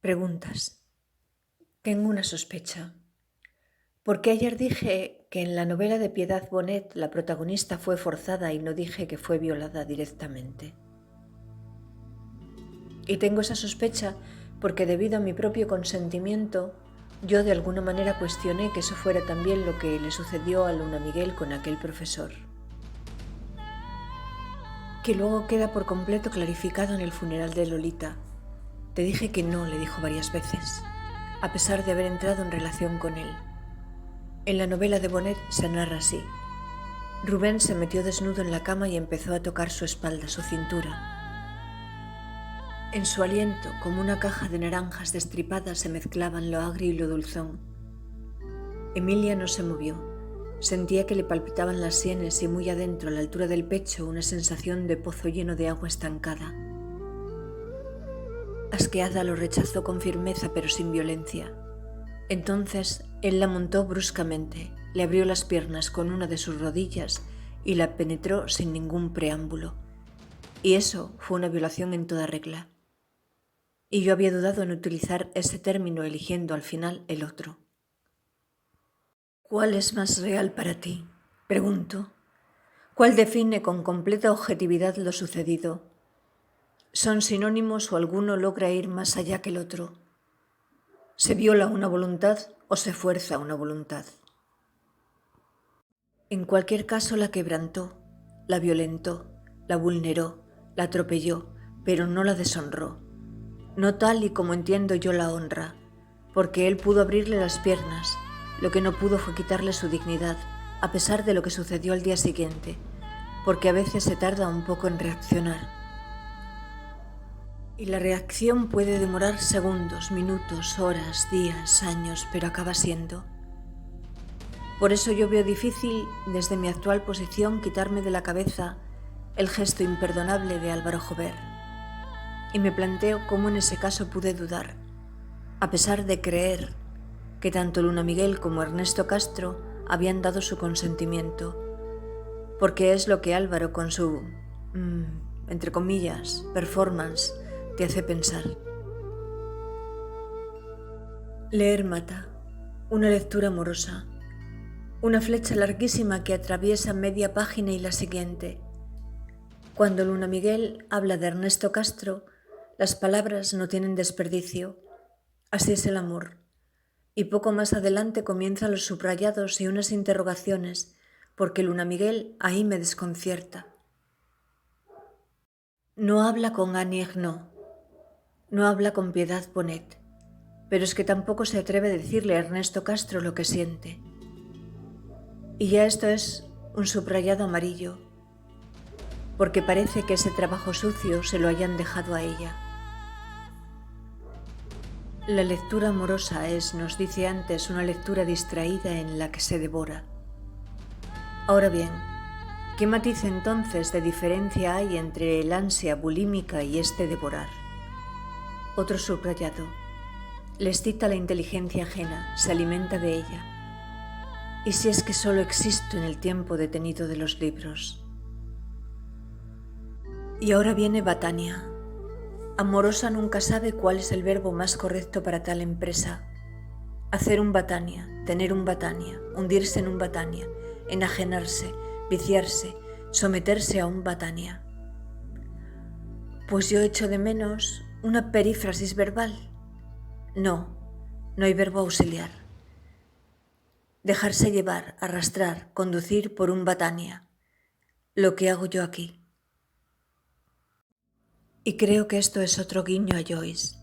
Preguntas. Tengo una sospecha. ¿Por qué ayer dije que en la novela de Piedad Bonet la protagonista fue forzada y no dije que fue violada directamente? Y tengo esa sospecha porque debido a mi propio consentimiento, yo de alguna manera cuestioné que eso fuera también lo que le sucedió a Luna Miguel con aquel profesor. Que luego queda por completo clarificado en el funeral de Lolita. Te dije que no, le dijo varias veces, a pesar de haber entrado en relación con él. En la novela de Bonet se narra así. Rubén se metió desnudo en la cama y empezó a tocar su espalda, su cintura. En su aliento, como una caja de naranjas destripadas, se mezclaban lo agrio y lo dulzón. Emilia no se movió. Sentía que le palpitaban las sienes y muy adentro, a la altura del pecho, una sensación de pozo lleno de agua estancada. Asqueada lo rechazó con firmeza pero sin violencia. Entonces él la montó bruscamente, le abrió las piernas con una de sus rodillas y la penetró sin ningún preámbulo. Y eso fue una violación en toda regla. Y yo había dudado en utilizar ese término, eligiendo al final el otro. ¿Cuál es más real para ti? Pregunto. ¿Cuál define con completa objetividad lo sucedido? ¿Son sinónimos o alguno logra ir más allá que el otro? ¿Se viola una voluntad o se fuerza una voluntad? En cualquier caso la quebrantó, la violentó, la vulneró, la atropelló, pero no la deshonró. No tal y como entiendo yo la honra, porque él pudo abrirle las piernas, lo que no pudo fue quitarle su dignidad, a pesar de lo que sucedió al día siguiente, porque a veces se tarda un poco en reaccionar. Y la reacción puede demorar segundos, minutos, horas, días, años, pero acaba siendo. Por eso yo veo difícil, desde mi actual posición, quitarme de la cabeza el gesto imperdonable de Álvaro Jover. Y me planteo cómo en ese caso pude dudar, a pesar de creer que tanto Luna Miguel como Ernesto Castro habían dado su consentimiento, porque es lo que Álvaro con su, entre comillas, performance, te hace pensar. Leer mata, una lectura amorosa, una flecha larguísima que atraviesa media página y la siguiente. Cuando Luna Miguel habla de Ernesto Castro, las palabras no tienen desperdicio. Así es el amor. Y poco más adelante comienzan los subrayados y unas interrogaciones, porque Luna Miguel ahí me desconcierta. No habla con Annie Ernaux, no habla con Piedad Bonet, pero es que tampoco se atreve a decirle a Ernesto Castro lo que siente. Y ya esto es un subrayado amarillo, porque parece que ese trabajo sucio se lo hayan dejado a ella. La lectura amorosa es, nos dice antes, una lectura distraída en la que se devora. Ahora bien, ¿qué matiz entonces de diferencia hay entre el ansia bulímica y este devorar? Otro subrayado. Le excita la inteligencia ajena, se alimenta de ella. ¿Y si es que solo existo en el tiempo detenido de los libros? Y ahora viene Batania. Amorosa nunca sabe cuál es el verbo más correcto para tal empresa. Hacer un Batania, tener un Batania, hundirse en un Batania, enajenarse, viciarse, someterse a un Batania. Pues yo echo de menos una perífrasis verbal. No hay verbo auxiliar. Dejarse llevar, arrastrar, conducir por un Batania. Lo que hago yo aquí. Y creo que esto es otro guiño a Joyce.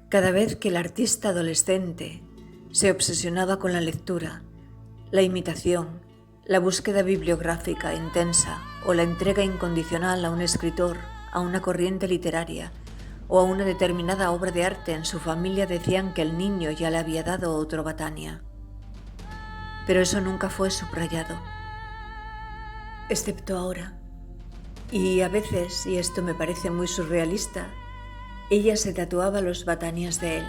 Cada vez que el artista adolescente se obsesionaba con la lectura, la imitación, la búsqueda bibliográfica intensa o la entrega incondicional a un escritor, a una corriente literaria o a una determinada obra de arte, en su familia decían que el niño ya le había dado otro Batania. Pero eso nunca fue subrayado, excepto ahora. Y a veces, y esto me parece muy surrealista, ella se tatuaba los Batanias de él.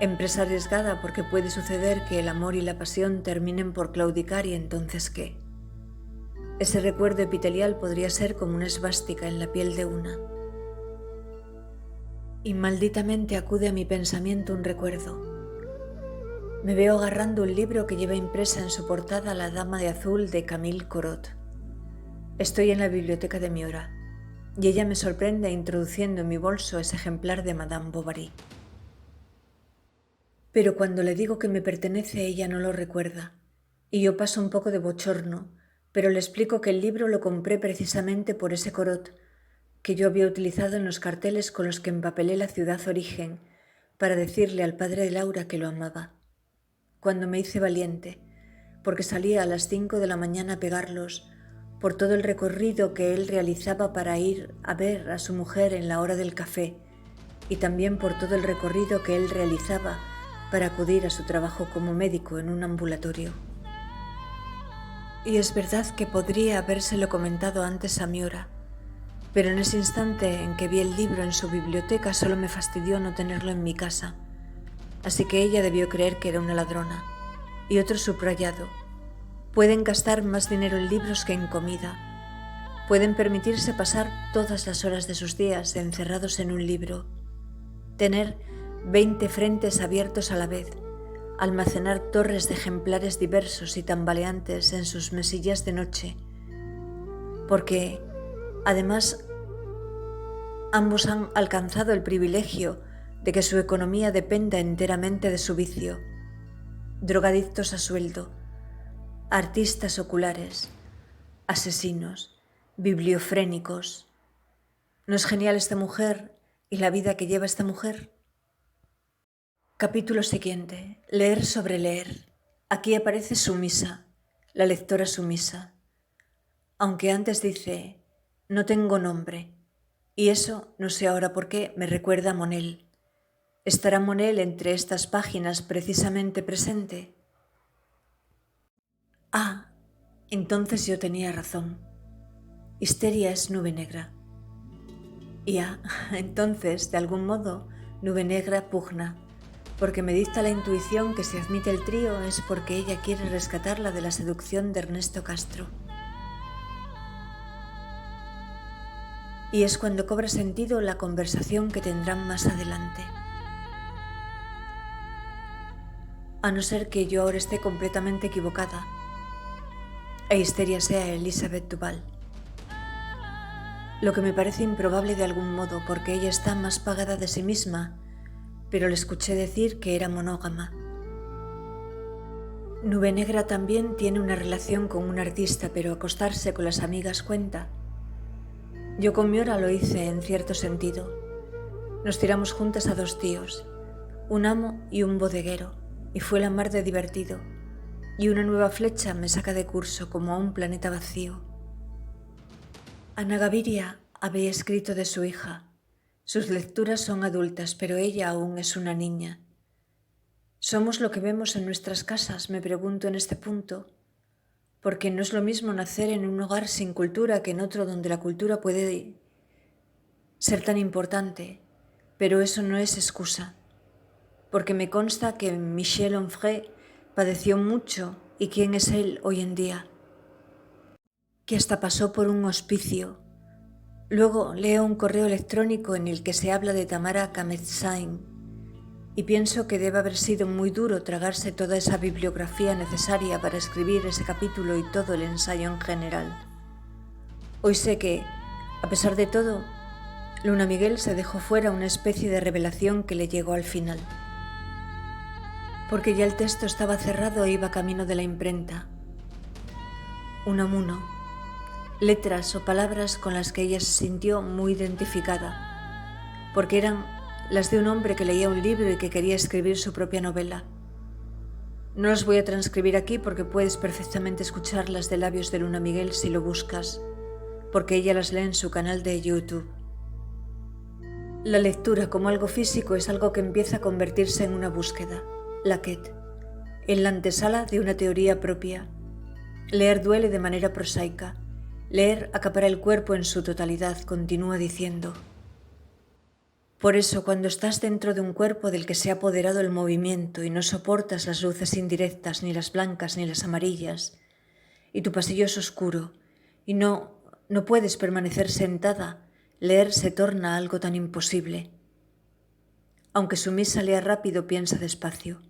Empresa arriesgada porque puede suceder que el amor y la pasión terminen por claudicar y entonces ¿qué? Ese recuerdo epitelial podría ser como una esvástica en la piel de una. y malditamente acude a mi pensamiento un recuerdo. Me veo agarrando un libro que lleva impresa en su portada La Dama de Azul de Camille Corot. Estoy en la biblioteca de Miura y ella me sorprende introduciendo en mi bolso ese ejemplar de Madame Bovary. Pero cuando le digo que me pertenece, ella no lo recuerda, y yo paso un poco de bochorno, pero le explico que el libro lo compré precisamente por ese Corot que yo había utilizado en los carteles con los que empapelé la ciudad origen para decirle al padre de Laura que lo amaba. Cuando me hice valiente, porque salía a las 5 de la mañana a pegarlos, por todo el recorrido que él realizaba para ir a ver a su mujer en la hora del café, y también por todo el recorrido que él realizaba para acudir a su trabajo como médico en un ambulatorio. Y es verdad que podría habérselo comentado antes a Miura, pero en ese instante en que vi el libro en su biblioteca solo me fastidió no tenerlo en mi casa, así que ella debió creer que era una ladrona. Y otro subrayado: pueden gastar más dinero en libros que en comida. Pueden permitirse pasar todas las horas de sus días encerrados en un libro, tener 20 frentes abiertos a la vez, almacenar torres de ejemplares diversos y tambaleantes en sus mesillas de noche, porque además ambos han alcanzado el privilegio de que su economía dependa enteramente de su vicio. Drogadictos a sueldo, artistas oculares, asesinos, bibliofrénicos. ¿No es genial esta mujer y la vida que lleva esta mujer? Capítulo siguiente. Leer sobre leer. Aquí aparece sumisa, la lectora sumisa. Aunque antes dice, no tengo nombre. Y eso, no sé ahora por qué, me recuerda a Monel. ¿Estará Monel entre estas páginas precisamente presente? Ah, entonces yo tenía razón. Histeria es nube negra. Y entonces, de algún modo, nube negra pugna, porque me dicta la intuición que si admite el trío es porque ella quiere rescatarla de la seducción de Ernesto Castro. Y es cuando cobra sentido la conversación que tendrán más adelante. A no ser que yo ahora esté completamente equivocada e Histeria sea Elizabeth Duval. Lo que me parece improbable de algún modo, porque ella está más pagada de sí misma, pero le escuché decir que era monógama. Nube Negra también tiene una relación con un artista, pero acostarse con las amigas cuenta. Yo con Miura lo hice en cierto sentido. Nos tiramos juntas a 2 tíos, un amo y un bodeguero, y fue la mar de divertido. Y una nueva flecha me saca de curso como a un planeta vacío. Ana Gaviria había escrito de su hija. Sus lecturas son adultas, pero ella aún es una niña. ¿Somos lo que vemos en nuestras casas?, me pregunto en este punto, porque no es lo mismo nacer en un hogar sin cultura que en otro donde la cultura puede ser tan importante, pero eso no es excusa, porque me consta que Michel Onfray padeció mucho, y quién es él hoy en día, que hasta pasó por un hospicio. Luego leo un correo electrónico en el que se habla de Tamara Kametsain y pienso que debe haber sido muy duro tragarse toda esa bibliografía necesaria para escribir ese capítulo y todo el ensayo en general. Hoy sé que, a pesar de todo, Luna Miguel se dejó fuera una especie de revelación que le llegó al final, porque ya el texto estaba cerrado e iba camino de la imprenta. Unamuno, letras o palabras con las que ella se sintió muy identificada, porque eran las de un hombre que leía un libro y que quería escribir su propia novela. No las voy a transcribir aquí porque puedes perfectamente escucharlas de labios de Luna Miguel si lo buscas, porque ella las lee en su canal de YouTube. La lectura como algo físico es algo que empieza a convertirse en una búsqueda, la quête, en la antesala de una teoría propia. Leer duele de manera prosaica. Leer acapara el cuerpo en su totalidad, continúa diciendo. Por eso, cuando estás dentro de un cuerpo del que se ha apoderado el movimiento y no soportas las luces indirectas, ni las blancas ni las amarillas, y tu pasillo es oscuro, y no puedes permanecer sentada, leer se torna algo tan imposible. Aunque su misa lea rápido, piensa despacio.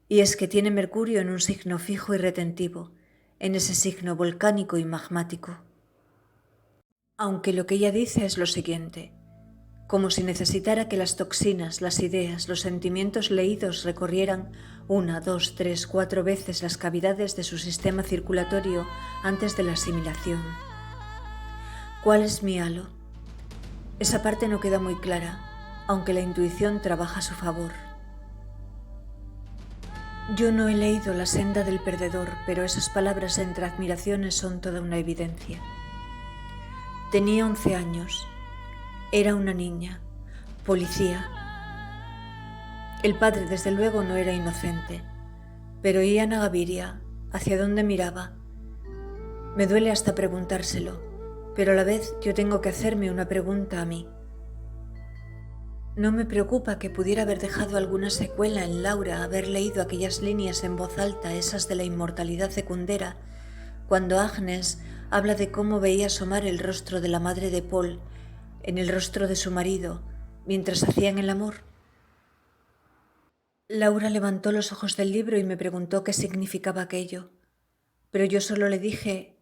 Y es que tiene Mercurio en un signo fijo y retentivo, en ese signo volcánico y magmático. Aunque lo que ella dice es lo siguiente: como si necesitara que las toxinas, las ideas, los sentimientos leídos recorrieran 1, 2, 3, 4 veces las cavidades de su sistema circulatorio antes de la asimilación. ¿Cuál es mi halo? Esa parte no queda muy clara, aunque la intuición trabaja a su favor. Yo no he leído La senda del perdedor, pero esas palabras entre admiraciones son toda una evidencia. Tenía 11 años. Era una niña, policía. El padre, desde luego, no era inocente, pero Iana Gaviria, ¿hacia dónde miraba? Me duele hasta preguntárselo, pero a la vez yo tengo que hacerme una pregunta a mí. No me preocupa que pudiera haber dejado alguna secuela en Laura haber leído aquellas líneas en voz alta, esas de la inmortalidad secundera, cuando Agnes habla de cómo veía asomar el rostro de la madre de Paul en el rostro de su marido mientras hacían el amor. Laura levantó los ojos del libro y me preguntó qué significaba aquello, pero yo solo le dije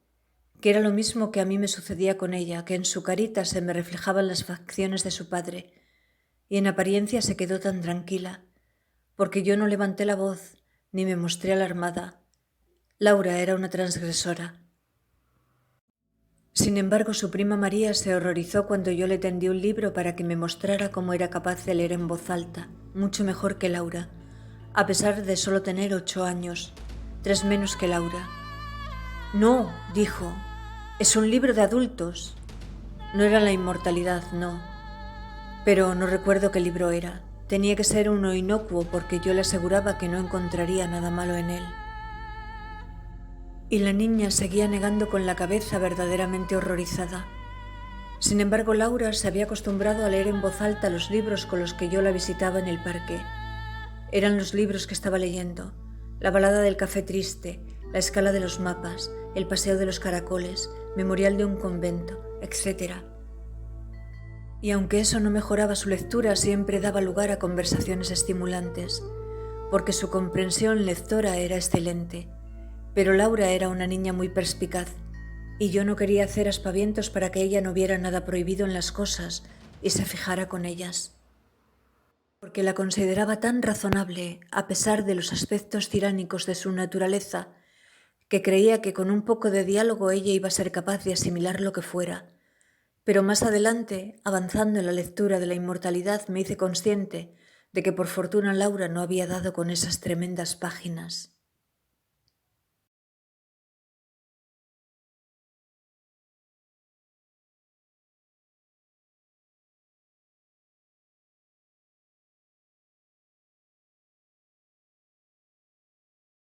que era lo mismo que a mí me sucedía con ella, que en su carita se me reflejaban las facciones de su padre, y en apariencia se quedó tan tranquila, porque yo no levanté la voz ni me mostré alarmada. Laura era una transgresora. Sin embargo, su prima María se horrorizó cuando yo le tendí un libro para que me mostrara cómo era capaz de leer en voz alta, mucho mejor que Laura, a pesar de solo tener 8 años, 3 menos que Laura. No, dijo, es un libro de adultos. No era la inmortalidad, no. Pero no recuerdo qué libro era. Tenía que ser uno inocuo porque yo le aseguraba que no encontraría nada malo en él. Y la niña seguía negando con la cabeza, verdaderamente horrorizada. Sin embargo, Laura se había acostumbrado a leer en voz alta los libros con los que yo la visitaba en el parque. Eran los libros que estaba leyendo: La balada del café triste, La escala de los mapas, El paseo de los caracoles, Memorial de un convento, etc. Y aunque eso no mejoraba su lectura, siempre daba lugar a conversaciones estimulantes, porque su comprensión lectora era excelente. Pero Laura era una niña muy perspicaz, y yo no quería hacer aspavientos para que ella no viera nada prohibido en las cosas y se fijara con ellas, porque la consideraba tan razonable, a pesar de los aspectos tiránicos de su naturaleza, que creía que con un poco de diálogo ella iba a ser capaz de asimilar lo que fuera. Pero más adelante, avanzando en la lectura de la inmortalidad, me hice consciente de que por fortuna Laura no había dado con esas tremendas páginas.